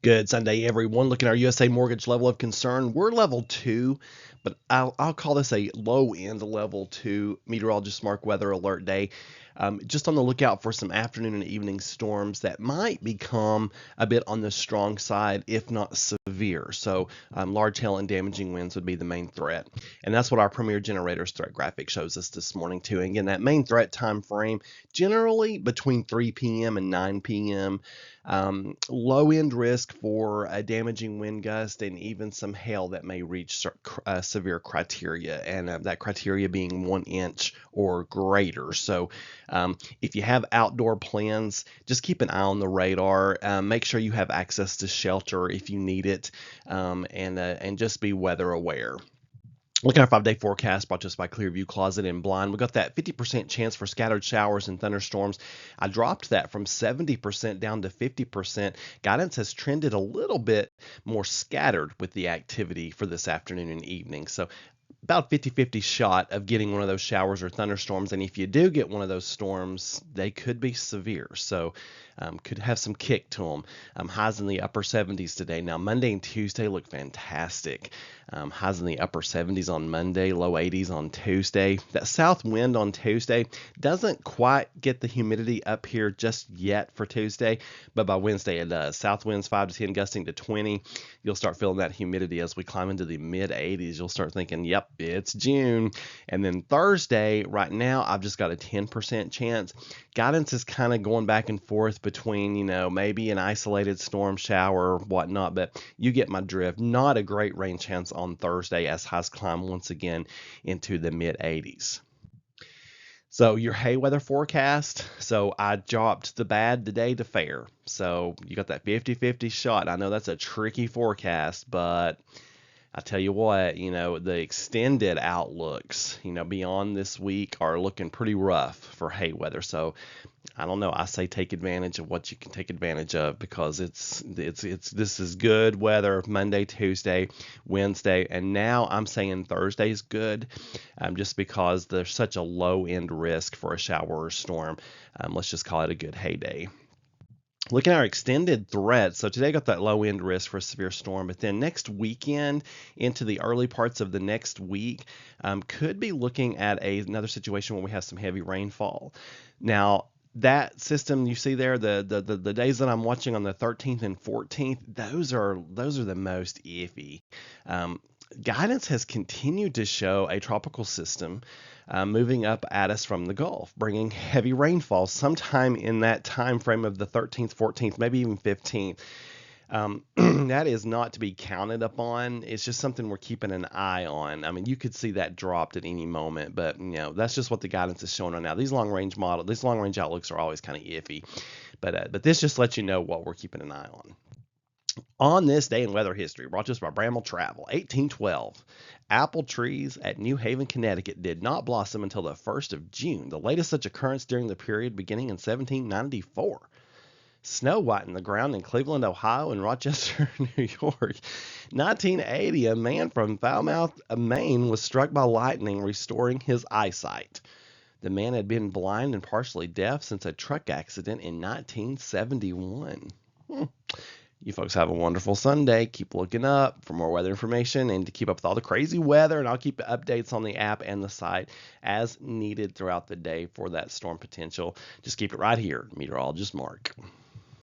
Good Sunday, everyone. Looking at our USA mortgage level of concern, we're level 2, but I'll call this a low end level 2 meteorologist mark weather alert day. Just on the lookout for some afternoon and evening storms that might become a bit on the strong side, if not severe. So large hail and damaging winds would be the main threat. And that's what our Premier Generators threat graphic shows us this morning too. And again, that main threat time frame, generally between 3 p.m. and 9 p.m. Low end risk for a damaging wind gust and even some hail that may reach severe criteria, and that criteria being 1 inch or greater. So if you have outdoor plans, just keep an eye on the radar. Make sure you have access to shelter if you need it, and just be weather aware. Looking at our 5-day forecast brought to us by Clearview Closet and Blind, we got that 50% chance for scattered showers and thunderstorms. I dropped that from 70% down to 50%. Guidance has trended a little bit more scattered with the activity for this afternoon and evening. So about 50-50 shot of getting one of those showers or thunderstorms. And if you do get one of those storms, they could be severe. So could have some kick to them. Highs in the upper 70s today. Now, Monday and Tuesday look fantastic. Highs in the upper 70s on Monday, low 80s on Tuesday. That south wind on Tuesday doesn't quite get the humidity up here just yet for Tuesday, but by Wednesday it does. South winds 5 to 10 gusting to 20. You'll start feeling that humidity as we climb into the mid 80s. You'll start thinking, yep, it's June. And then Thursday, right now, I've just got a 10% chance. Guidance is kind of going back and forth between, maybe an isolated storm shower or whatnot, but you get my drift. Not a great rain chance on Thursday as highs climb once again into the mid 80s. So your hay weather forecast. So I dropped the bad today to fair. So you got that 50-50 shot. I know that's a tricky forecast, but I tell you what, the extended outlooks, beyond this week are looking pretty rough for hay weather. So I don't know. I say take advantage of what you can take advantage of, because this is good weather Monday, Tuesday, Wednesday, and now I'm saying Thursday is good, just because there's such a low end risk for a shower or storm. Let's just call it a good hay day. Looking at our extended threats, so today got that low end risk for a severe storm, but then next weekend into the early parts of the next week, could be looking at another situation where we have some heavy rainfall. Now, that system you see there, the days that I'm watching on the 13th and 14th, those are the most iffy. Guidance has continued to show a tropical system moving up at us from the Gulf, bringing heavy rainfall sometime in that time frame of the 13th, 14th, maybe even 15th. That is not to be counted upon. It's just something we're keeping an eye on. I mean, you could see that dropped at any moment, but that's just what the guidance is showing right now. These long range outlooks are always kind of iffy, but this just lets you know what we're keeping an eye on. On this day in weather history, brought to us by Bramble Travel, 1812. Apple trees at New Haven, Connecticut did not blossom until the 1st of June, the latest such occurrence during the period beginning in 1794. Snow whitened the ground in Cleveland, Ohio, and Rochester, New York. 1980, a man from Falmouth, Maine, was struck by lightning, restoring his eyesight. The man had been blind and partially deaf since a truck accident in 1971. You folks have a wonderful Sunday. Keep looking up for more weather information and to keep up with all the crazy weather. And I'll keep updates on the app and the site as needed throughout the day for that storm potential. Just keep it right here, Meteorologist Mark.